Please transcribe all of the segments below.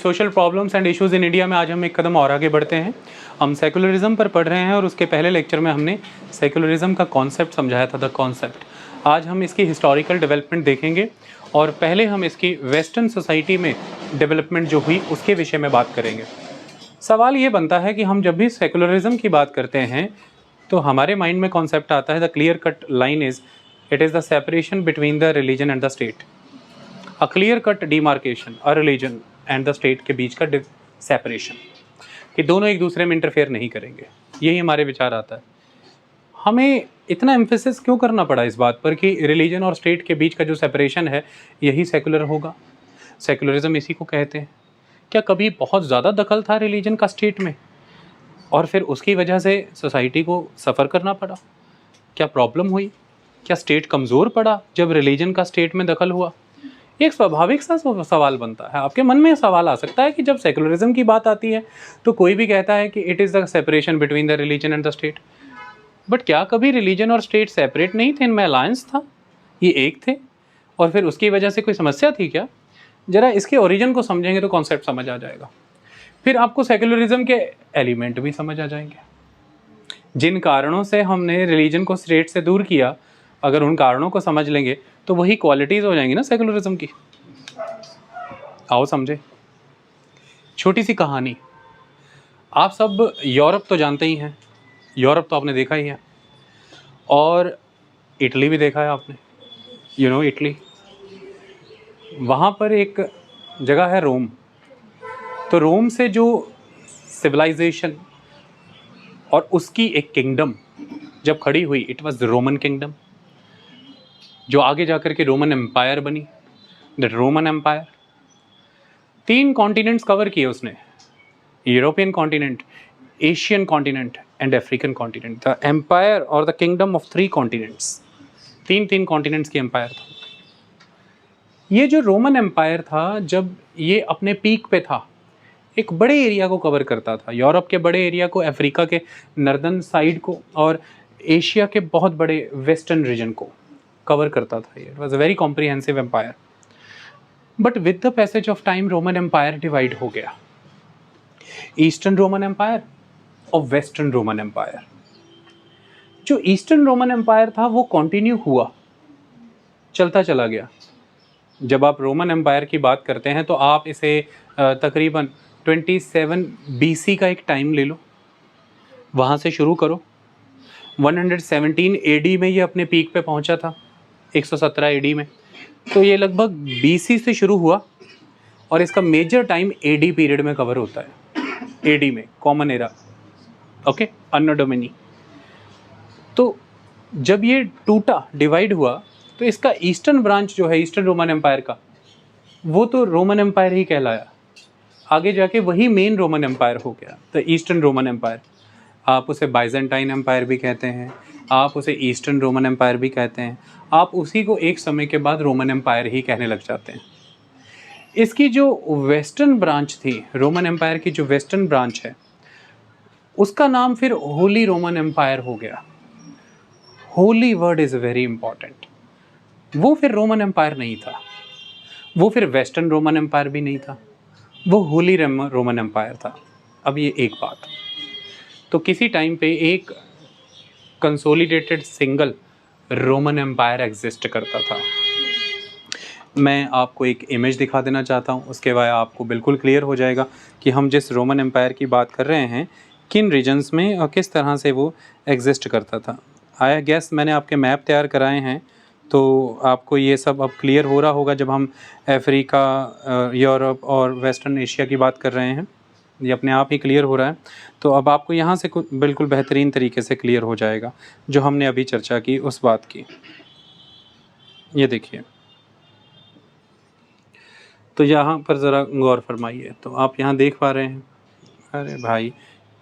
Social problems and issues in India में आज हम एक कदम और आगे बढ़ते हैं। हम सेकुलरिज्म पर पढ़ रहे हैं और उसके पहले लेक्चर में हमने सेकुलरिज्म का कॉन्सेप्ट समझाया था, द कॉन्सेप्ट। आज हम इसकी हिस्टोरिकल डेवलपमेंट देखेंगे और पहले हम इसकी वेस्टर्न सोसाइटी में डेवलपमेंट जो हुई उसके विषय में बात करेंगे। सवाल ये बनता है कि हम जब भी सेकुलरिज्म की बात करते हैं तो हमारे माइंड में कॉन्सेप्ट आता है the clear cut line is it is the separation between the religion and the state. A clear cut demarcation, a religion and the state के बीच का सेपरेशन, कि दोनों एक दूसरे में इंटरफेयर नहीं करेंगे, यही हमारे विचार आता है। हमें इतना एम्फेसिस क्यों करना पड़ा इस बात पर कि रिलीजन और स्टेट के बीच का जो सेपरेशन है यही सेकुलर होगा, सेकुलरिज्म इसी को कहते हैं। क्या कभी बहुत ज़्यादा दखल था रिलीजन का स्टेट में और फिर उसकी वजह से सोसाइटी को सफ़र करना पड़ा? क्या प्रॉब्लम हुई? क्या स्टेट कमज़ोर पड़ा जब रिलीजन का स्टेट में दखल हुआ? एक स्वाभाविक सा सवाल बनता है, आपके मन में सवाल आ सकता है कि जब सेकुलरिज्म की बात आती है तो कोई भी कहता है कि it is the separation between the religion and the state. But क्या कभी रिलीजन और स्टेट सेपरेट नहीं थे? इनमें अलायंस था, ये एक थे और फिर उसकी वजह से कोई समस्या थी क्या? ज़रा इसके ओरिजिन को समझेंगे तो कॉन्सेप्ट समझ आ जाएगा। फिर आपको सेकुलरिज्म के एलिमेंट भी समझ आ जाएंगे। जिन कारणों से हमने रिलीजन को स्टेट से दूर किया, अगर उन कारणों को समझ लेंगे तो वही क्वालिटीज़ हो जाएंगी ना सेकुलरिज्म की। आओ समझे। छोटी सी कहानी, आप सब यूरोप तो जानते ही हैं, यूरोप तो आपने देखा ही है और इटली भी देखा है आपने, यू नो इटली। वहाँ पर एक जगह है रोम। तो रोम से जो सिविलाइजेशन और उसकी एक किंगडम जब खड़ी हुई, it was the Roman kingdom, जो आगे जाकर के रोमन एम्पायर बनी, the Roman empire. 3 continents cover किए उसने, European continent, Asian continent and African continent. The empire और the kingdom of 3 continents, 3 continents की एम्पायर था। ये जो रोमन एम्पायर था, जब ये अपने पीक पे था, एक बड़े एरिया को कवर करता था, यूरोप के बड़े एरिया को, अफ्रीका के नॉर्दर्न साइड को और एशिया के बहुत बड़े वेस्टर्न रीजन को कवर करता था। It was a very comprehensive empire. But with the passage of time Roman empire divide हो गया, ईस्टर्न रोमन एम्पायर और वेस्टर्न रोमन एम्पायर। जो ईस्टर्न रोमन एम्पायर था वो कंटिन्यू हुआ, चलता चला गया। जब आप रोमन एम्पायर की बात करते हैं तो आप इसे तकरीबन 27 BC का एक टाइम ले लो, वहाँ से शुरू करो। 117 AD में ये अपने पीक पे पहुँचा था, 117 AD में। तो ये लगभग BC से शुरू हुआ और इसका मेजर टाइम AD पीरियड में कवर होता है। AD में कॉमन एरा, ओके, अन्नो डोमिनी। तो जब ये टूटा, डिवाइड हुआ, तो इसका ईस्टर्न ब्रांच जो है ईस्टर्न रोमन एम्पायर का, वो तो रोमन एम्पायर ही कहलाया। आगे जाके वही मेन रोमन एम्पायर हो गया, द ईस्टर्न रोमन एम्पायर। आप उसे बाइजेंटाइन एम्पायर भी कहते हैं, आप उसे ईस्टर्न रोमन एम्पायर भी कहते हैं, आप उसी को एक समय के बाद रोमन एम्पायर ही कहने लग जाते हैं। इसकी जो वेस्टर्न ब्रांच थी, रोमन एम्पायर की जो वेस्टर्न ब्रांच है, उसका नाम फिर होली रोमन एम्पायर हो गया। Holi word is very important. वो फिर रोमन एम्पायर नहीं था, वो फिर वेस्टर्न रोमन एम्पायर भी नहीं था, वो होली रोमन एम्पायर था। अब ये एक बात, तो किसी टाइम पे एक consolidated single Roman empire exist करता था। मैं आपको एक इमेज दिखा देना चाहता हूँ, उसके बाद आपको बिल्कुल क्लियर हो जाएगा कि हम जिस रोमन एम्पायर की बात कर रहे हैं किन रीजन्स में और किस तरह से वो एग्जिस्ट करता था। आई गेस मैंने आपके मैप तैयार कराए हैं तो आपको ये सब अब क्लियर हो रहा होगा। जब हम अफ्रीका, यूरोप और वेस्टर्न एशिया की बात कर रहे हैं, ये अपने आप ही क्लियर हो रहा है। तो अब आपको यहाँ से बिल्कुल बेहतरीन तरीके से क्लियर हो जाएगा जो हमने अभी चर्चा की उस बात की। ये देखिए, तो यहाँ पर ज़रा गौर फरमाइए। तो आप यहाँ देख पा रहे हैं, अरे भाई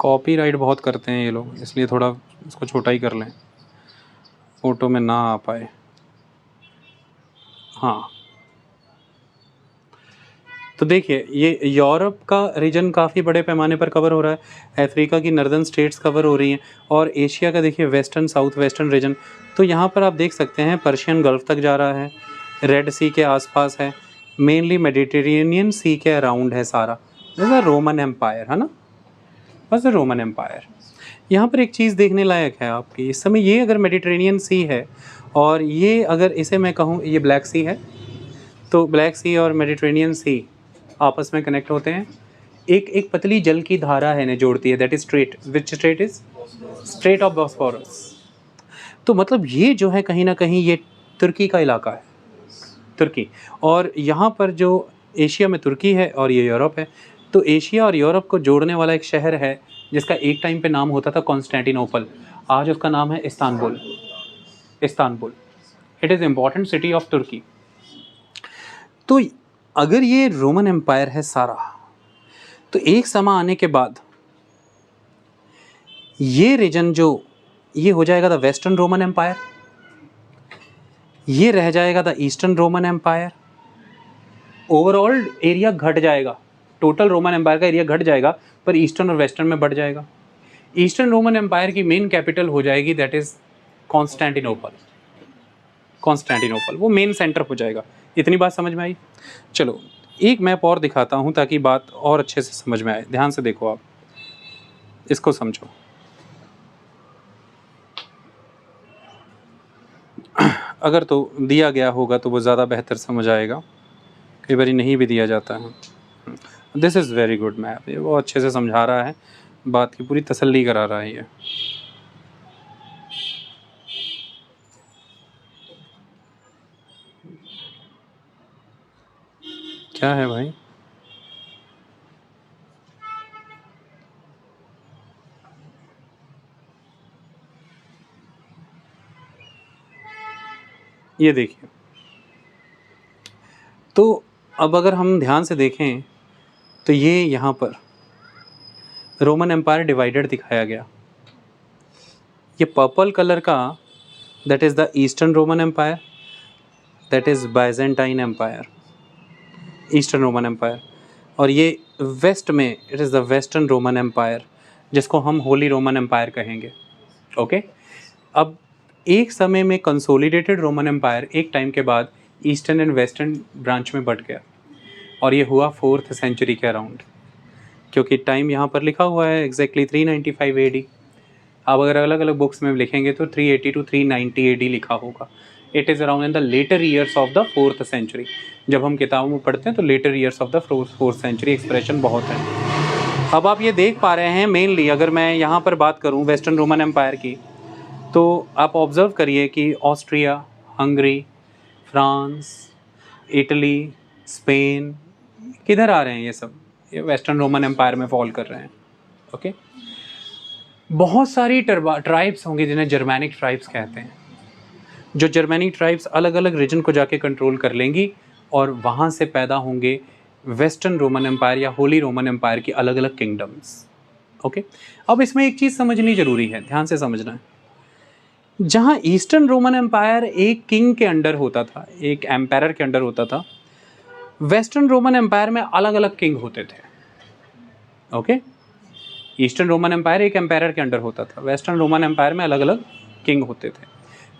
कॉपीराइट बहुत करते हैं ये लोग, इसलिए थोड़ा इसको छोटा ही कर लें, फ़ोटो में ना आ पाए। हाँ, तो देखिए ये यूरोप का रीजन काफ़ी बड़े पैमाने पर कवर हो रहा है, अफ्रीका की नॉर्दर्न स्टेट्स कवर हो रही हैं और एशिया का देखिए वेस्टर्न साउथ वेस्टर्न रीजन। तो यहाँ पर आप देख सकते हैं पर्शियन गल्फ तक जा रहा है, रेड सी के आसपास है, मेनली मेडिटेरेनियन सी के अराउंड है सारा, दिस अ रोमन एम्पायर, है ना, बस रोमन एम्पायर। यहाँ पर एक चीज़ देखने लायक है आपकी, इस समय ये अगर मेडिटेरेनियन सी है और ये अगर इसे मैं कहूँ ये ब्लैक सी है, तो ब्लैक सी और मेडिटेरेनियन सी आपस में कनेक्ट होते हैं, एक एक पतली जल की धारा है इन्हें जोड़ती है, that is straight, which straight is straight of Bosphorus. तो मतलब ये जो है कहीं ना कहीं ये तुर्की का इलाका है, तुर्की, और यहाँ पर जो एशिया में तुर्की है और ये यूरोप है, तो एशिया और यूरोप को जोड़ने वाला एक शहर है जिसका एक टाइम पे नाम होता था कॉन्स्टेंटिनोपल, आज उसका नाम है Istanbul. Istanbul, it is important city of Turkey. तो अगर ये रोमन एम्पायर है सारा, तो एक समय आने के बाद ये रीजन जो ये हो जाएगा द वेस्टर्न रोमन एम्पायर, ये रह जाएगा the Eastern Roman empire. Overall area घट जाएगा, टोटल रोमन एम्पायर का एरिया घट जाएगा, पर ईस्टर्न और वेस्टर्न में बढ़ जाएगा। ईस्टर्न रोमन एम्पायर की मेन कैपिटल हो जाएगी दैट इज कॉन्स्टेंटिनोपल। कॉन्स्टेंटिनोपल वो मेन सेंटर हो जाएगा। इतनी बात समझ में आई? चलो एक मैप और दिखाता हूँ ताकि बात और अच्छे से समझ में आए। ध्यान से देखो, आप इसको समझो। अगर तो दिया गया होगा तो वो ज़्यादा बेहतर समझ आएगा, कई बार नहीं भी दिया जाता है। This is very good map, ये वो अच्छे से समझा रहा है, बात की पूरी तसल्ली करा रहा है ये। क्या है भाई? ये देखिए, तो अब अगर हम ध्यान से देखें तो ये यहाँ पर रोमन एम्पायर डिवाइडेड दिखाया गया। ये पर्पल कलर का that is the Eastern Roman empire, that is Byzantine empire, Eastern Roman empire. और ये वेस्ट में it is the Western Roman empire, जिसको हम होली रोमन एम्पायर कहेंगे। ओके अब एक समय में कंसोलिडेटेड रोमन एम्पायर एक टाइम के बाद ईस्टर्न एंड वेस्टर्न ब्रांच में बट गया, और ये हुआ 4th सेंचुरी के अराउंड, क्योंकि टाइम यहाँ पर लिखा हुआ है एग्जैक्टली 395 AD। अब अगर अलग अलग बुक्स में लिखेंगे तो 380 to 390 AD लिखा होगा। It is around in the later years of the 4th century. जब हम किताबों में पढ़ते हैं तो later years of the 4th century expression बहुत है। अब आप ये देख पा रहे हैं, मेनली अगर मैं यहाँ पर बात करूँ वेस्टर्न रोमन एम्पायर की, तो आप ऑब्ज़र्व करिए कि Austria, Hungary, France, Italy, Spain, किधर आ रहे हैं ये सब? ये वेस्टर्न रोमन एम्पायर में फॉल कर रहे हैं। ओके बहुत सारी ट्राइब्स होंगी जिन्हें जर्मैनिक ट्राइब्स कहते हैं, जो जर्मैनिक ट्राइब्स अलग अलग रीजन को जाके कंट्रोल कर लेंगी, और वहाँ से पैदा होंगे वेस्टर्न रोमन एम्पायर या होली रोमन एम्पायर की अलग अलग किंगडम्स। ओके अब इसमें एक चीज़ समझनी ज़रूरी है, ध्यान से समझना है। जहाँ ईस्टर्न रोमन एम्पायर एक किंग के अंडर होता था, एक एम्पायर के अंडर होता था, वेस्टर्न रोमन एम्पायर में अलग अलग किंग होते थे। ओके ईस्टर्न रोमन एम्पायर एक एम्पायर के अंडर होता था, वेस्टर्न रोमन एम्पायर में अलग अलग किंग होते थे।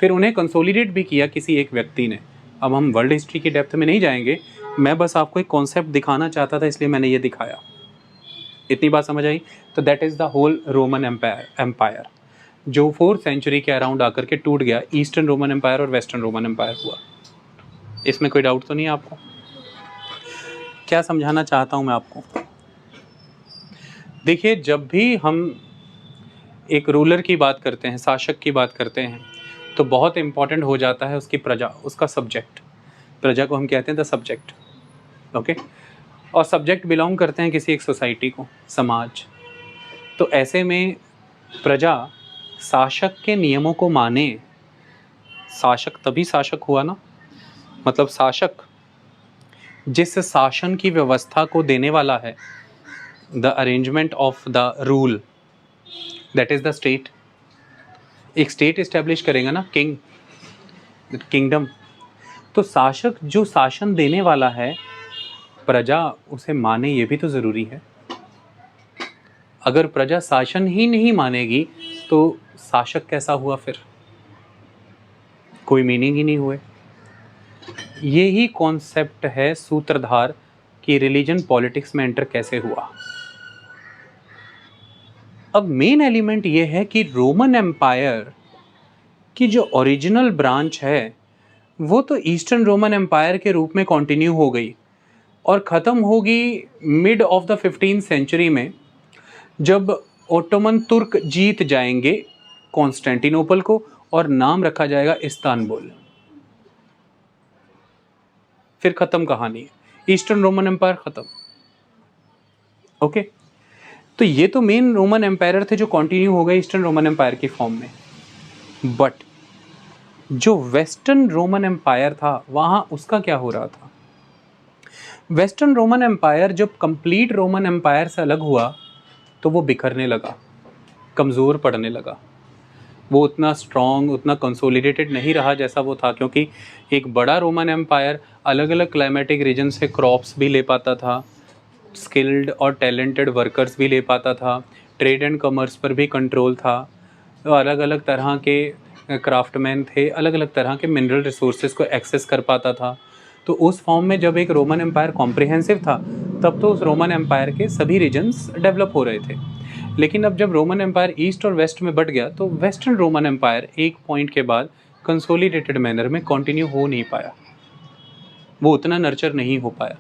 फिर उन्हें कंसोलिडेट भी किया किसी एक व्यक्ति ने। अब हम वर्ल्ड हिस्ट्री की डेप्थ में नहीं जाएंगे, मैं बस आपको एक कॉन्सेप्ट दिखाना चाहता था, इसलिए मैंने ये दिखाया। इतनी बात समझ आई? तो that is the whole Roman empire जो 4th सेंचुरी के अराउंड आकर के टूट गया। ईस्टर्न रोमन एम्पायर और वेस्टर्न रोमन एम्पायर हुआ। इसमें कोई डाउट तो नहीं है आपको? क्या समझाना चाहता हूँ मैं आपको? देखिए, जब भी हम एक रूलर की बात करते हैं, शासक की बात करते हैं, तो बहुत इम्पॉर्टेंट हो जाता है उसकी प्रजा, उसका सब्जेक्ट। प्रजा को हम कहते हैं द सब्जेक्ट। ओके और सब्जेक्ट बिलोंग करते हैं किसी एक सोसाइटी को, समाज। तो ऐसे में प्रजा शासक के नियमों को माने, शासक तभी शासक हुआ ना, मतलब शासक जिस शासन की व्यवस्था को देने वाला है, the arrangement of the rule, that is the state. एक स्टेट इस्टेब्लिश करेगा ना किंग, किंगडम, तो शासक जो शासन देने वाला है, प्रजा उसे माने, ये भी तो ज़रूरी है। अगर प्रजा शासन ही नहीं मानेगी तो शासक कैसा हुआ? फिर कोई मीनिंग ही नहीं हुए। ये ही कॉन्सेप्ट है सूत्रधार कि रिलीजन पॉलिटिक्स में एंटर कैसे हुआ। अब मेन एलिमेंट ये है कि रोमन एम्पायर की जो ओरिजिनल ब्रांच है वो तो ईस्टर्न रोमन एम्पायर के रूप में कंटिन्यू हो गई और ख़त्म होगी mid of the 15th century में, जब ओटोमन तुर्क जीत जाएंगे कॉन्स्टेंटिनोपल को और नाम रखा जाएगा इस्तांबुल। फिर ख़त्म कहानी है, ईस्टर्न रोमन एम्पायर ख़त्म। ओके, तो ये तो मेन रोमन एम्पायर थे जो कंटिन्यू हो गए ईस्टर्न रोमन एम्पायर की फॉर्म में। बट जो वेस्टर्न रोमन एम्पायर था वहाँ उसका क्या हो रहा था? वेस्टर्न रोमन एम्पायर जब कंप्लीट रोमन एम्पायर से अलग हुआ तो वो बिखरने लगा, कमज़ोर पड़ने लगा। वो उतना स्ट्रॉन्ग, उतना कंसोलिडेटेड नहीं रहा जैसा वो था, क्योंकि एक बड़ा रोमन एम्पायर अलग अलग क्लाइमेटिक रीजन से क्रॉप्स भी ले पाता था, स्किल्ड और टैलेंटेड वर्कर्स भी ले पाता था, ट्रेड एंड कॉमर्स पर भी कंट्रोल था, तो अलग अलग तरह के क्राफ्टमैन थे, अलग अलग तरह के मिनरल रिसोर्सेज को एक्सेस कर पाता था। तो उस फॉर्म में जब एक रोमन एम्पायर कॉम्प्रिहेंसिव था तब तो उस रोमन एम्पायर के सभी रीजन्स डेवलप हो रहे थे। लेकिन अब जब रोमन एम्पायर ईस्ट और वेस्ट में बट गया तो वेस्टर्न रोमन एम्पायर एक पॉइंट के बाद कंसोलिडेटेड मैनर में कंटिन्यू हो नहीं पाया, वो उतना नर्चर नहीं हो पाया।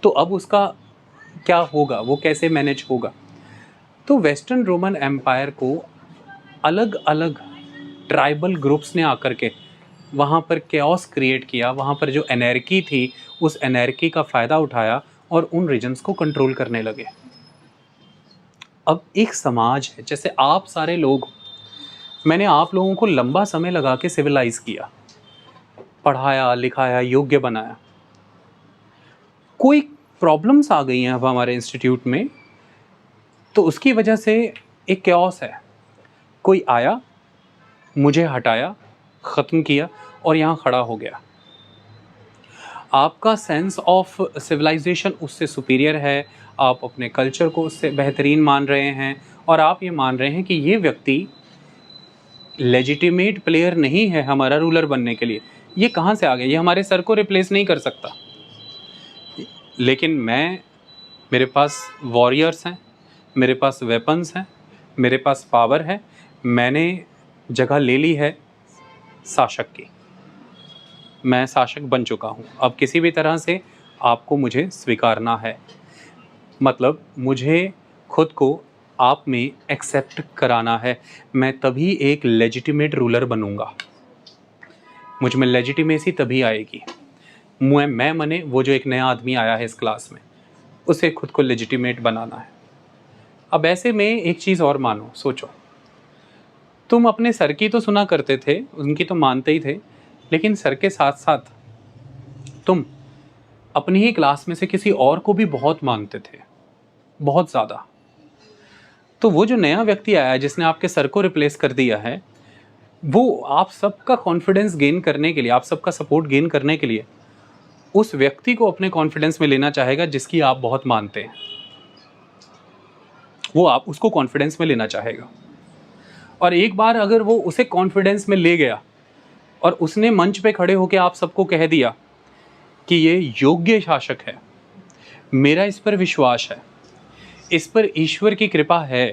तो अब उसका क्या होगा, वो कैसे मैनेज होगा? तो वेस्टर्न रोमन एम्पायर को अलग अलग ट्राइबल ग्रुप्स ने आकर के वहाँ पर केओस क्रिएट किया, वहाँ पर जो एनर्की थी उस एनर्की का फ़ायदा उठाया और उन रीजन्स को कंट्रोल करने लगे। अब एक समाज है, जैसे आप सारे लोग, मैंने आप लोगों को लंबा समय लगा के सिविलाइज किया, पढ़ाया लिखाया, योग्य बनाया। कोई प्रॉब्लम्स आ गई हैं अब हमारे इंस्टीट्यूट में, तो उसकी वजह से एक केओस है। कोई आया, मुझे हटाया, ख़त्म किया और यहाँ खड़ा हो गया। आपका सेंस ऑफ सिविलाइजेशन उससे सुपीरियर है, आप अपने कल्चर को उससे बेहतरीन मान रहे हैं और आप ये मान रहे हैं कि ये व्यक्ति लेजिटिमेट प्लेयर नहीं है हमारा रूलर बनने के लिए। ये कहाँ से आ गया? ये हमारे सर को रिप्लेस नहीं कर सकता। लेकिन मेरे पास वॉरियर्स हैं, मेरे पास वेपन्स हैं, मेरे पास पावर है, मैंने जगह ले ली है शासक की, मैं शासक बन चुका हूँ। अब किसी भी तरह से आपको मुझे स्वीकारना है, मतलब मुझे खुद को आप में एक्सेप्ट कराना है, मैं तभी एक लेजिटिमेट रूलर बनूंगा। मुझ में लेजिटिमेसी तभी आएगी। मैं मने वो जो एक नया आदमी आया है इस क्लास में, उसे खुद को लेजिटिमेट बनाना है। अब ऐसे में एक चीज़ और मानो, सोचो, तुम अपने सर की तो सुना करते थे, उनकी तो मानते ही थे, लेकिन सर के साथ साथ तुम अपनी ही क्लास में से किसी और को भी बहुत मानते थे, बहुत ज़्यादा। तो वो जो नया व्यक्ति आया जिसने आपके सर को रिप्लेस कर दिया है, वो आप सबका कॉन्फिडेंस गेन करने के लिए, आप सबका सपोर्ट गेन करने के लिए उस व्यक्ति को अपने कॉन्फिडेंस में लेना चाहेगा जिसकी आप बहुत मानते हैं। वो आप उसको कॉन्फिडेंस में लेना चाहेगा, और एक बार अगर वो उसे कॉन्फिडेंस में ले गया और उसने मंच पे खड़े होकर आप सबको कह दिया कि ये योग्य शासक है, मेरा इस पर विश्वास है, इस पर ईश्वर की कृपा है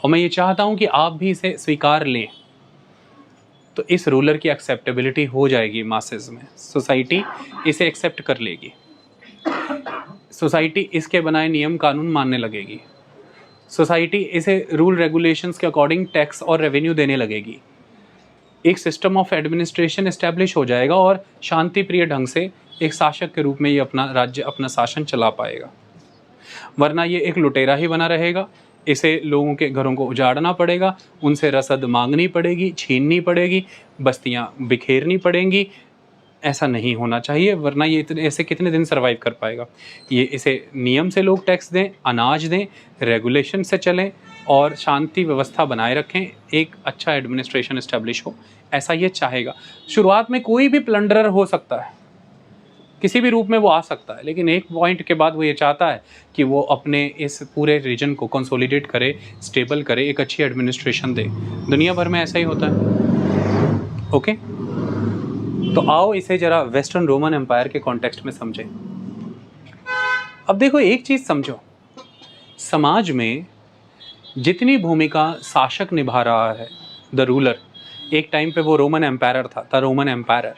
और मैं ये चाहता हूँ कि आप भी इसे स्वीकार लें, तो इस रूलर की एक्सेप्टेबिलिटी हो जाएगी मासेस में। सोसाइटी इसे एक्सेप्ट कर लेगी, सोसाइटी इसके बनाए नियम कानून मानने लगेगी, सोसाइटी इसे रूल रेगुलेशंस के अकॉर्डिंग टैक्स और रेवेन्यू देने लगेगी। एक सिस्टम ऑफ एडमिनिस्ट्रेशन एस्टैब्लिश हो जाएगा और शांति प्रिय ढंग से एक शासक के रूप में ये अपना राज्य, अपना शासन चला पाएगा। वरना ये एक लुटेरा ही बना रहेगा, इसे लोगों के घरों को उजाड़ना पड़ेगा, उनसे रसद मांगनी पड़ेगी, छीननी पड़ेगी, बस्तियां बिखेरनी पड़ेंगी। ऐसा नहीं होना चाहिए, वरना ये ऐसे कितने दिन सर्वाइव कर पाएगा। ये इसे नियम से लोग टैक्स दें, अनाज दें, रेगुलेशन से चलें और शांति व्यवस्था बनाए रखें, एक अच्छा एडमिनिस्ट्रेशन इस्टेब्लिश हो, ऐसा ये चाहेगा। शुरुआत में कोई भी प्लंडरर हो सकता है, किसी भी रूप में वो आ सकता है, लेकिन एक पॉइंट के बाद वो ये चाहता है कि वो अपने इस पूरे रीजन को कंसोलिडेट करे, स्टेबल करे, एक अच्छी एडमिनिस्ट्रेशन दे। दुनिया भर में ऐसा ही होता है। ओके, तो आओ इसे जरा वेस्टर्न रोमन एम्पायर के कॉन्टेक्स्ट में समझें। अब देखो एक चीज़ समझो, समाज में जितनी भूमिका शासक निभा रहा है, द रूलर, एक टाइम पे वो रोमन एम्पायर था, द रोमन एम्पायर।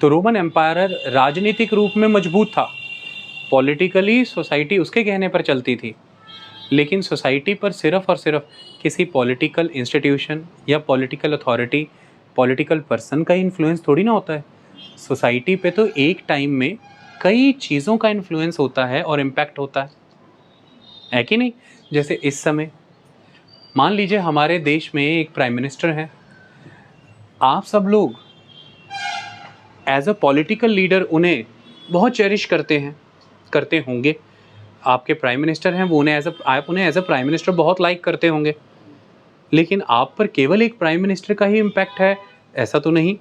तो रोमन एम्पायर राजनीतिक रूप में मजबूत था, पॉलिटिकली सोसाइटी उसके कहने पर चलती थी, लेकिन सोसाइटी पर सिर्फ और सिर्फ किसी पॉलिटिकल इंस्टीट्यूशन या पॉलिटिकल अथॉरिटी, पॉलिटिकल पर्सन का इन्फ्लुएंस थोड़ी ना होता है। सोसाइटी पे तो एक टाइम में कई चीज़ों का इन्फ्लुएंस होता है और इम्पैक्ट होता है कि नहीं? जैसे इस समय मान लीजिए हमारे देश में एक प्राइम मिनिस्टर है, आप सब लोग एज अ पॉलिटिकल लीडर उन्हें बहुत चेरिश करते होंगे। आपके प्राइम मिनिस्टर हैं, वो आप उन्हें एज अ प्राइम मिनिस्टर बहुत लाइक करते होंगे, लेकिन आप पर केवल एक प्राइम मिनिस्टर का ही इम्पैक्ट है ऐसा तो नहीं।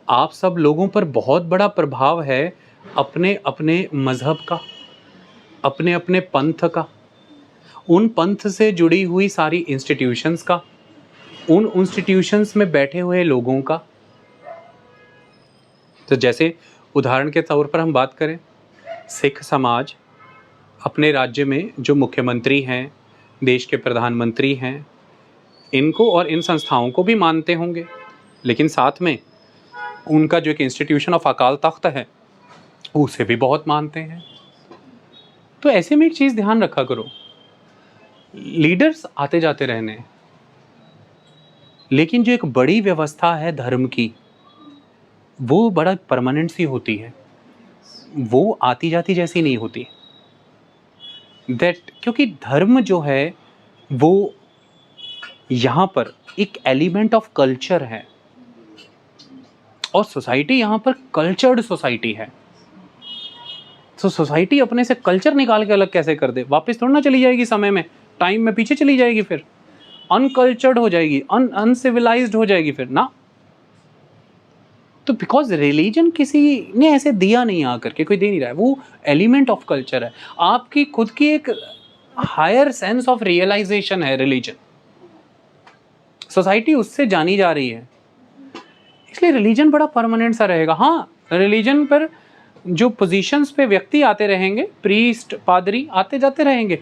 आप सब लोगों पर बहुत बड़ा प्रभाव है अपने अपने मज़हब का, अपने अपने पंथ का, उन पंथ से जुड़ी हुई सारी इंस्टीट्यूशंस का, उन इंस्टीट्यूशंस में बैठे हुए लोगों का। तो जैसे उदाहरण के तौर पर हम बात करें, सिख समाज अपने राज्य में जो मुख्यमंत्री हैं, देश के प्रधानमंत्री हैं, इनको और इन संस्थाओं को भी मानते होंगे, लेकिन साथ में उनका जो एक इंस्टीट्यूशन ऑफ अकाल तख्त है उसे भी बहुत मानते हैं। तो ऐसे में एक चीज़ ध्यान रखा करो, लीडर्स आते जाते रहने, लेकिन जो एक बड़ी व्यवस्था है धर्म की, वो बड़ा परमानेंट सी होती है, वो आती जाती जैसी नहीं होती। क्योंकि धर्म जो है वो यहाँ पर एक एलिमेंट ऑफ कल्चर है, और सोसाइटी यहाँ पर कल्चर्ड सोसाइटी है। तो सोसाइटी अपने से कल्चर निकाल के अलग कैसे कर दे? वापस थोड़ा ना चली जाएगी, समय में, टाइम में पीछे चली जाएगी, फिर अनकल्चर्ड हो जाएगी, अनसिविलाइज्ड हो जाएगी फिर ना। तो बिकॉज रिलीजन किसी ने ऐसे दिया नहीं आकर के, कोई दे नहीं रहा है, वो एलिमेंट ऑफ कल्चर है, आपकी खुद की एक हायर सेंस ऑफ रियलाइजेशन है रिलीजन। सोसाइटी उससे जानी जा रही है, इसलिए रिलीजन बड़ा परमानेंट सा रहेगा। हाँ, रिलीजन पर जो पोजीशंस पे व्यक्ति आते रहेंगे, प्रीस्ट, पादरी आते जाते रहेंगे,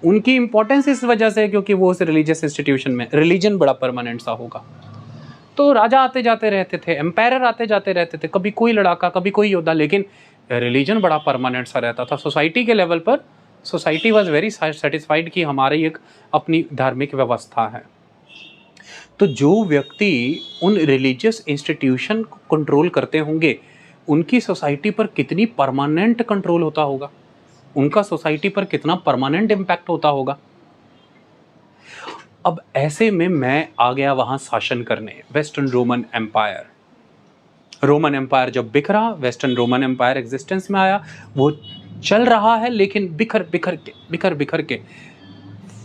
उनकी इंपॉर्टेंस इस वजह से क्योंकि वो उस रिलीजियस इंस्टीट्यूशन में, रिलीजन बड़ा परमानेंट सा होगा। तो राजा आते जाते रहते थे, एम्पायर आते जाते रहते थे, कभी कोई लड़ाका, कभी कोई योद्धा, लेकिन रिलीजन बड़ा परमानेंट सा रहता था। सोसाइटी के लेवल पर सोसाइटी वाज वेरी सेटिस्फाइड कि हमारी एक अपनी धार्मिक व्यवस्था है। तो जो व्यक्ति उन रिलीजियस इंस्टीट्यूशन को कंट्रोल करते होंगे, उनकी सोसाइटी पर कितनी परमानेंट कंट्रोल होता होगा, उनका सोसाइटी पर कितना परमानेंट इम्पैक्ट होता होगा। अब ऐसे में मैं आ गया वहाँ शासन करने, Western Roman empire. Roman empire जब बिखरा, वेस्टर्न रोमन एम्पायर एग्जिस्टेंस में आया। वो चल रहा है लेकिन बिखर बिखर के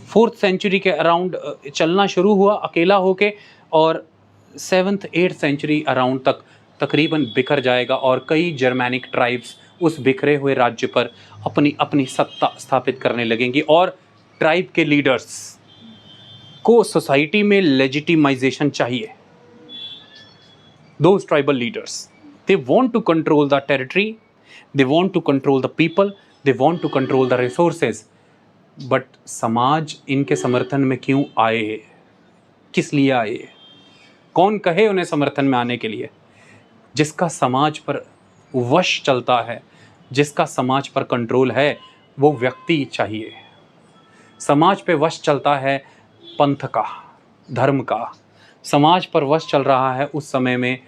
4th सेंचुरी के अराउंड चलना शुरू हुआ अकेला होके, और 7th 8th सेंचुरी अराउंड तक तकरीबन बिखर जाएगा, और कई जर्मैनिक ट्राइब्स उस बिखरे हुए राज्य पर अपनी अपनी सत्ता स्थापित करने लगेंगी, और ट्राइब के लीडर्स को सोसाइटी में लेजिटिमाइजेशन चाहिए। Those tribal leaders, they want to control the territory, they want to control the people, they want to control the resources, but समाज इनके समर्थन में क्यों आए, किस लिए आए, कौन कहे उन्हें समर्थन में आने के लिए? जिसका समाज पर वश चलता है, जिसका समाज पर कंट्रोल है, वो व्यक्ति चाहिए। समाज पे वश चलता है पंथ का, धर्म का, समाज पर वश चल रहा है उस समय में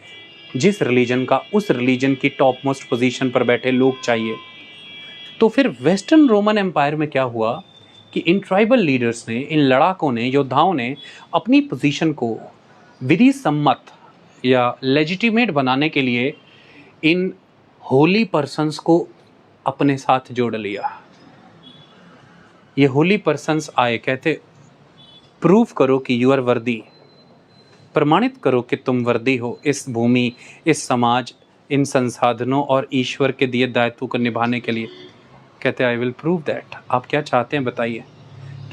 जिस रिलीजन का, उस रिलीजन की टॉप मोस्ट पोजीशन पर बैठे लोग चाहिए। तो फिर वेस्टर्न रोमन एम्पायर में क्या हुआ कि इन ट्राइबल लीडर्स ने, इन लड़ाकों ने, योद्धाओं ने अपनी पोजीशन को विधि सम्मत या लेजिटिमेट बनाने के लिए इन होली पर्सन्स को अपने साथ जोड़ लिया। ये होली पर्सन्स आए, कहते प्रूव करो कि यू आर वर्दी, प्रमाणित करो कि तुम वर्दी हो इस भूमि, इस समाज, इन संसाधनों और ईश्वर के दिए दायित्व को निभाने के लिए। कहते आई विल प्रूव दैट। आप क्या चाहते हैं बताइए?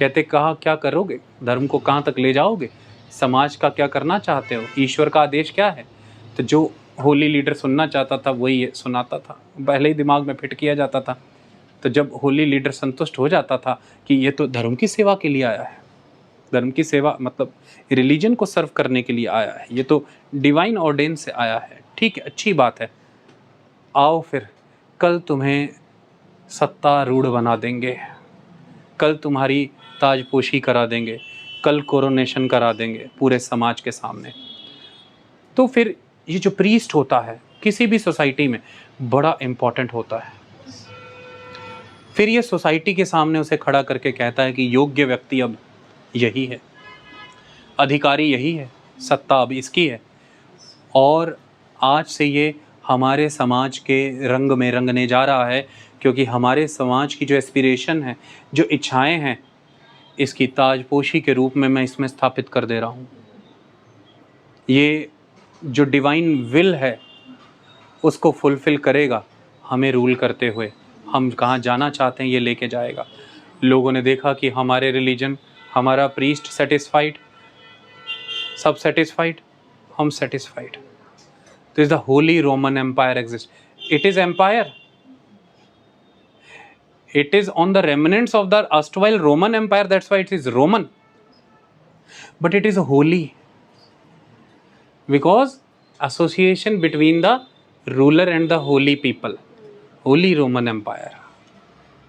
कहते कहा क्या करोगे, धर्म को कहाँ तक ले जाओगे, समाज का क्या करना चाहते हो, ईश्वर का आदेश क्या है? तो जो होली लीडर सुनना चाहता था वही सुनाता था, पहले ही दिमाग में फिट किया जाता था। तो जब होली लीडर संतुष्ट हो जाता था कि ये तो धर्म की सेवा के लिए आया है, धर्म की सेवा मतलब रिलीजन को सर्व करने के लिए आया है, ये तो डिवाइन ऑर्डेन से आया है, ठीक है, अच्छी बात है, आओ फिर कल तुम्हें सत्तारूढ़ बना देंगे, कल तुम्हारी ताजपोशी करा देंगे, कल कोरोनेशन करा देंगे पूरे समाज के सामने। तो फिर ये जो प्रीस्ट होता है किसी भी सोसाइटी में बड़ा इम्पॉर्टेंट होता है। फिर ये सोसाइटी के सामने उसे खड़ा करके कहता है कि योग्य व्यक्ति अब यही है, अधिकारी यही है, सत्ता अब इसकी है, और आज से ये हमारे समाज के रंग में रंगने जा रहा है, क्योंकि हमारे समाज की जो एस्पिरेशन है, जो इच्छाएं हैं, इसकी ताजपोशी के रूप में मैं इसमें स्थापित कर दे रहा हूँ। ये जो डिवाइन विल है उसको फुलफ़िल करेगा, हमें रूल करते हुए, हम कहाँ जाना चाहते हैं ये लेके जाएगा। लोगों ने देखा कि हमारे रिलीजन, हमारा प्रीस्ट सेटिस्फाइड, सब सेटिस्फाइड, हम सेटिस्फाइड। तो is the Holy Roman empire exist. It is empire, it is on the remnants of the erstwhile Roman Empire, that's why it is Roman, but it is holy because association between the ruler and the holy people, holy Roman Empire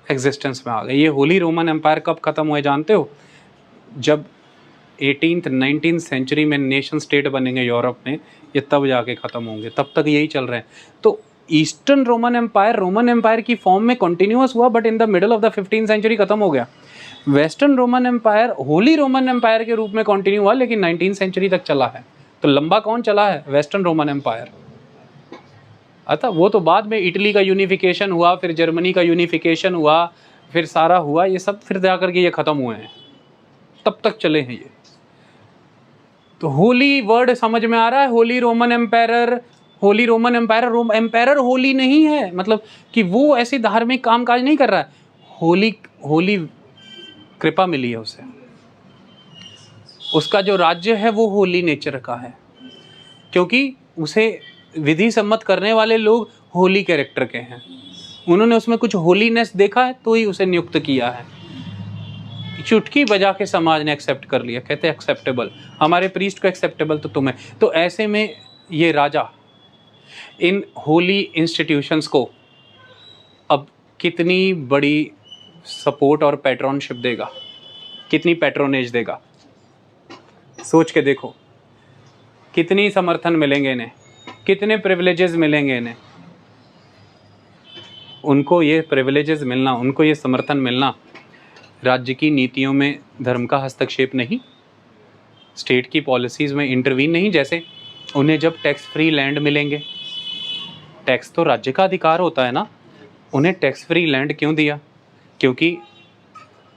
existence में आ गई। ये holy Roman Empire कब ख़त्म हुए जानते हो? जब 18th 19th century में नेशन स्टेट बनेंगे यूरोप में, ये तब जाके ख़त्म होंगे, तब तक यही चल रहे हैं। तो ईस्टर्न रोमन एम्पायर की फॉर्म में कंटिन्यूअस हुआ, but in the middle of the 15th century खत्म हो गया। Western Roman empire Holy Roman empire के रूप में कंटिन्यू हुआ, लेकिन 19th सेंचुरी तक चला है। तो लंबा कौन चला है? Western Roman empire. अतः वो तो बाद में इटली का यूनिफिकेशन हुआ, फिर जर्मनी का यूनिफिकेशन हुआ, फिर सारा हुआ, ये सब फिर जाकर के ये ख़त्म हुए हैं, तब तक चले हैं ये। तो होली वर्ड समझ में आ रहा है? Holy Roman empire, Holy Roman empire, empire Holy नहीं है, मतलब कि वो ऐसे धार्मिक कामकाज नहीं कर रहा है, होली कृपा मिली है उसे, उसका जो राज्य है वो होली नेचर का है, क्योंकि उसे विधि सम्मत करने वाले लोग होली कैरेक्टर के हैं, उन्होंने उसमें कुछ होलीनेस देखा है तो ही उसे नियुक्त किया है। चुटकी बजा के समाज ने एक्सेप्ट कर लिया, कहते हैं एक्सेप्टेबल, हमारे प्रीस्ट को एक्सेप्टेबल तो तुम्हें। तो ऐसे में ये राजा इन होली इंस्टीट्यूशंस को अब कितनी बड़ी सपोर्ट और पैट्रॉनशिप देगा, कितनी पैट्रोनेज देगा, सोच के देखो, कितनी समर्थन मिलेंगे इन्हें, कितने प्रिविलेजेस मिलेंगे इन्हें। उनको ये प्रिविलेजेस मिलना, उनको ये समर्थन मिलना राज्य की नीतियों में धर्म का हस्तक्षेप नहीं, स्टेट की पॉलिसीज़ में इंटरवीन नहीं। जैसे उन्हें जब टैक्स फ्री लैंड मिलेंगे, टैक्स तो राज्य का अधिकार होता है ना, उन्हें टैक्स फ्री लैंड क्यों दिया? क्योंकि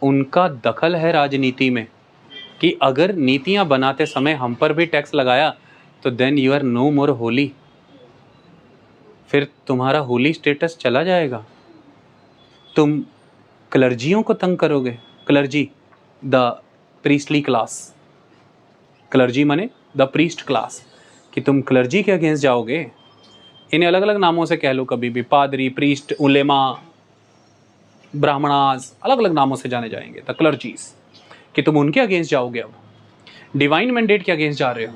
उनका दखल है राजनीति में, कि अगर नीतियां बनाते समय हम पर भी टैक्स लगाया तो देन यू आर नो मोर होली, फिर तुम्हारा होली स्टेटस चला जाएगा, तुम क्लर्जियों को तंग करोगे। Clergy the priestly class, clergy माने द प्रीस्ट क्लास, कि तुम क्लर्जी के अगेंस्ट जाओगे। इन्हें अलग अलग नामों से कह लो, कभी भी पादरी, प्रीस्ट, उलेमा, ब्राह्मणास, अलग अलग नामों से जाने जाएंगे द क्लर्जीज, कि तुम उनके अगेंस्ट जाओगे, अब डिवाइन मैंडेट के अगेंस्ट जा रहे हो।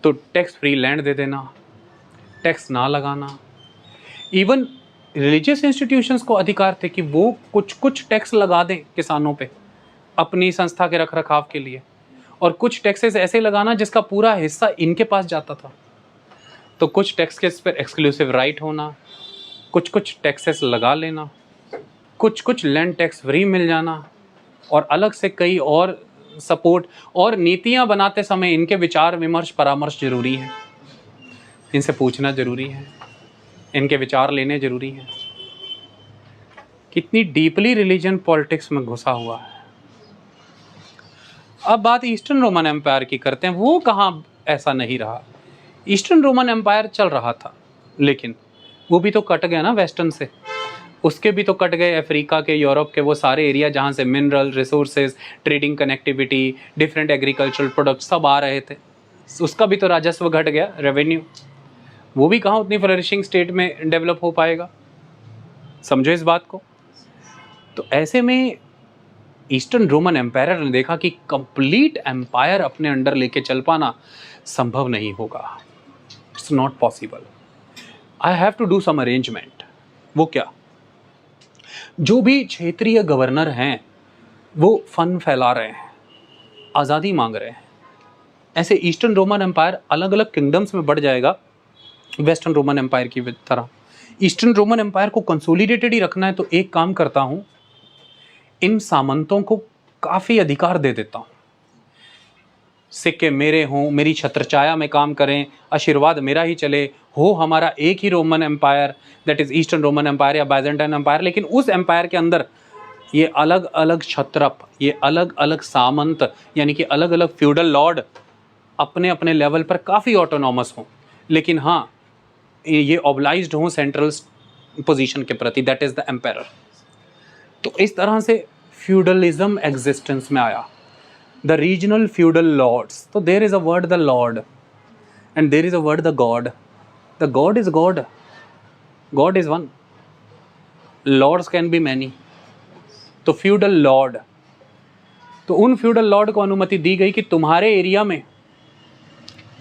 तो टैक्स फ्री लैंड दे देना, टैक्स ना लगाना। इवन रिलीजियस इंस्टीट्यूशंस को अधिकार थे कि वो कुछ टैक्स लगा दें किसानों पे अपनी संस्था के रखरखाव के लिए, और कुछ टैक्सेस ऐसे लगाना जिसका पूरा हिस्सा इनके पास जाता था। तो कुछ टैक्सेस पर एक्सक्लूसिव राइट होना, कुछ टैक्सेस लगा लेना, कुछ लैंड टैक्स फ्री मिल जाना, और अलग से कई और सपोर्ट। और नीतियां बनाते समय इनके विचार विमर्श परामर्श जरूरी है, इनसे पूछना जरूरी है, इनके विचार लेने जरूरी हैं। कितनी डीपली रिलीजन पॉलिटिक्स में घुसा हुआ है। अब बात ईस्टर्न रोमन एम्पायर की करते हैं। वो कहाँ ऐसा नहीं रहा, ईस्टर्न रोमन एम्पायर चल रहा था, लेकिन वो भी तो कट गया ना वेस्टर्न से, उसके भी तो कट गए अफ्रीका के, यूरोप के वो सारे एरिया जहाँ से mineral resources, trading connectivity, different agricultural products सब आ रहे थे, उसका भी तो राजस्व घट गया, रेवेन्यू। वो भी कहाँ उतनी फ्लरिशिंग स्टेट में डेवलप हो पाएगा। समझो इस बात को। तो ऐसे में ईस्टर्न रोमन एम्पायर ने देखा कि कंप्लीट एम्पायर अपने अंडर लेके चल पाना संभव नहीं होगा, it's not possible, I have to do some arrangement. वो क्या? जो भी क्षेत्रीय गवर्नर हैं वो फन फैला रहे हैं, आज़ादी मांग रहे हैं। ऐसे ईस्टर्न रोमन एम्पायर अलग अलग किंगडम्स में बढ़ जाएगा वेस्टर्न रोमन एम्पायर की तरह। ईस्टर्न रोमन एम्पायर को कंसोलिडेटेड ही रखना है तो एक काम करता हूँ, इन सामंतों को काफ़ी अधिकार दे देता हूँ, सिक्के मेरे हों, मेरी छत्रछाया में काम करें, आशीर्वाद मेरा ही चले, हो हमारा एक ही Roman empire, that is eastern Roman empire या बाइजेंटाइन एम्पायर, लेकिन उस एम्पायर के अंदर ये अलग अलग क्षत्रप, ये अलग अलग सामंत, यानी कि अलग अलग फ्यूडल लॉर्ड अपने अपने लेवल पर काफ़ी ऑटोनॉमस हों, लेकिन हाँ ये ऑब्लाइज्ड हों सेंट्रल पोजीशन के प्रति, दैट इज़ द एम्पायर। तो इस तरह से फ्यूडलिज्म एग्जिस्टेंस में आया, द रीजनल फ्यूडल लॉर्ड्स। तो there is a word the lord and there is a word the god. The god is god, god is one, lords can be many. तो feudal lord, तो उन feudal Lord को अनुमति दी गई कि तुम्हारे area में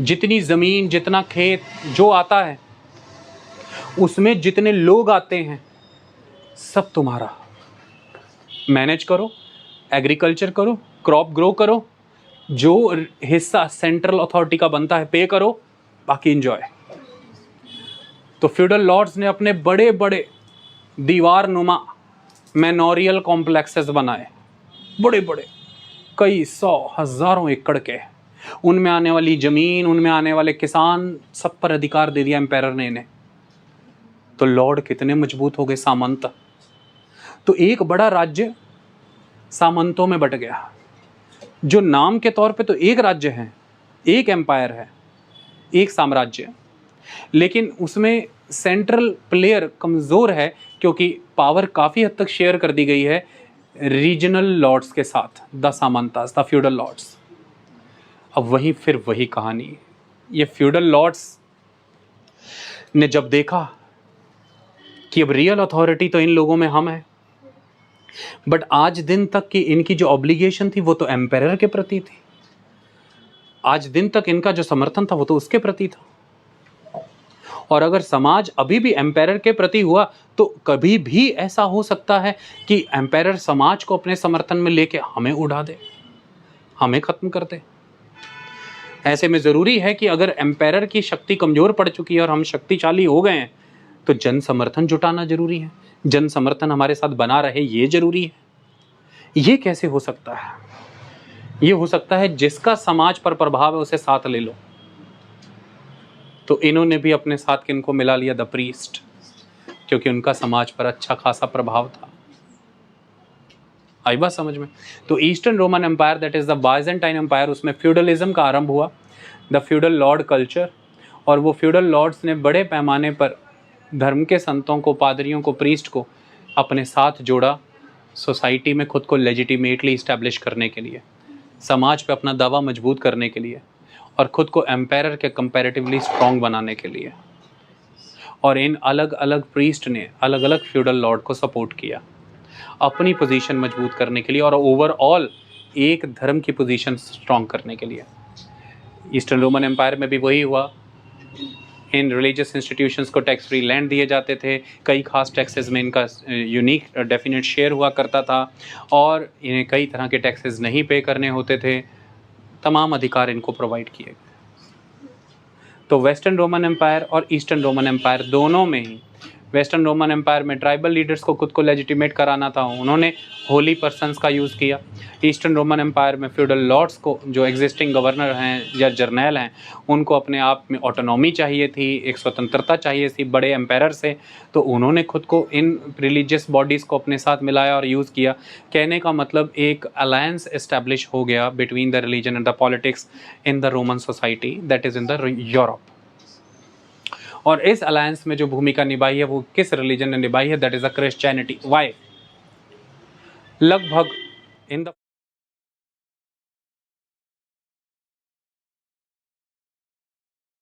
जितनी ज़मीन, जितना खेत जो आता है, उसमें जितने लोग आते हैं, सब तुम्हारा। मैनेज करो, एग्रीकल्चर करो, क्रॉप ग्रो करो, जो हिस्सा सेंट्रल अथॉरिटी का बनता है पे करो, बाकी एंजॉय। तो फ्यूडल लॉर्ड्स ने अपने बड़े बड़े दीवार नुमा मैनोरियल कॉम्प्लेक्सेस बनाए, बड़े बड़े, कई सौ हज़ारों एकड़ के। उनमें आने वाली ज़मीन, उनमें आने वाले किसान, सब पर अधिकार दे दिया एम्पायर ने इन्हें। तो लॉर्ड कितने मजबूत हो गए, सामंत। तो एक बड़ा राज्य सामंतों में बट गया, जो नाम के तौर पे तो एक राज्य है, एक एम्पायर है, एक साम्राज्य, लेकिन उसमें सेंट्रल प्लेयर कमज़ोर है क्योंकि पावर काफ़ी हद तक शेयर कर दी गई है रीजनल लॉर्ड्स के साथ, द सामंतास, द फ्यूडल लॉर्ड्स। अब वही फिर वही कहानी, ये फ्यूडल लॉर्ड्स ने जब देखा कि अब रियल अथॉरिटी तो इन लोगों में हम हैं, बट आज दिन तक की इनकी जो ऑब्लिगेशन थी वो तो एम्पायर के प्रति थी, आज दिन तक इनका जो समर्थन था वो तो उसके प्रति था। और अगर समाज अभी भी एम्पायर के प्रति हुआ तो कभी भी ऐसा हो सकता है कि एम्पायर समाज को अपने समर्थन में लेके हमें उड़ा दे, हमें खत्म कर दे। ऐसे में ज़रूरी है कि अगर एम्पायर की शक्ति कमज़ोर पड़ चुकी है और हम शक्तिशाली हो गए हैं तो जन समर्थन जुटाना जरूरी है, जन समर्थन हमारे साथ बना रहे ये जरूरी है। ये कैसे हो सकता है? ये हो सकता है जिसका समाज पर प्रभाव है उसे साथ ले लो। तो इन्होंने भी अपने साथ किनको मिला लिया? द प्रीस्ट, क्योंकि उनका समाज पर अच्छा खासा प्रभाव था। आई बात समझ में? तो Eastern Roman empire, that is the Byzantine empire, उसमें फ्यूडलिज्म का आरंभ हुआ, द फ्यूडल लॉर्ड कल्चर। और वो फ्यूडल लॉर्ड्स ने बड़े पैमाने पर धर्म के संतों को, पादरियों को, प्रीस्ट को अपने साथ जोड़ा, सोसाइटी में खुद को लेजिटिमेटली इस्टेब्लिश करने के लिए, समाज पे अपना दावा मजबूत करने के लिए, और ख़ुद को एम्पायर के कंपैरेटिवली स्ट्रॉन्ग बनाने के लिए। और इन अलग अलग प्रीस्ट ने अलग अलग फ्यूडल लॉर्ड को सपोर्ट किया अपनी पोजीशन मजबूत करने के लिए और ओवरऑल एक धर्म की पोजीशन स्ट्रॉन्ग करने के लिए। ईस्टर्न रोमन एम्पायर में भी वही हुआ, इन रिलीजियस इंस्टीट्यूशंस को टैक्स फ्री लैंड दिए जाते थे, कई खास टैक्सेस में इनका यूनिक डेफिनेट शेयर हुआ करता था, और इन्हें कई तरह के टैक्सेस नहीं पे करने होते थे, तमाम अधिकार इनको प्रोवाइड किए गए। तो वेस्टर्न रोमन एम्पायर और ईस्टर्न रोमन एम्पायर दोनों में ही, वेस्टर्न रोमन एम्पायर में ट्राइबल लीडर्स को खुद को लेजिटिमेट कराना था, उन्होंने होली पर्सन्स का यूज़ किया। ईस्टर्न रोमन एम्पायर में फ्यूडल लॉर्ड्स को, जो एग्जिस्टिंग गवर्नर हैं या जर्नैल हैं, उनको अपने आप में ऑटोनॉमी चाहिए थी, एक स्वतंत्रता चाहिए थी बड़े एम्पायर से, तो उन्होंने खुद को इन रिलीजियस बॉडीज़ को अपने साथ मिलाया और यूज़ किया। कहने का मतलब एक अलायंस इस्टेब्लिश हो गया between the religion and the politics in the Roman society, that is in the Europe. और इस अलायंस में जो भूमिका निभाई है वो किस रिलीजन ने निभाई है? That is a Christianity. Why? लगभग इन द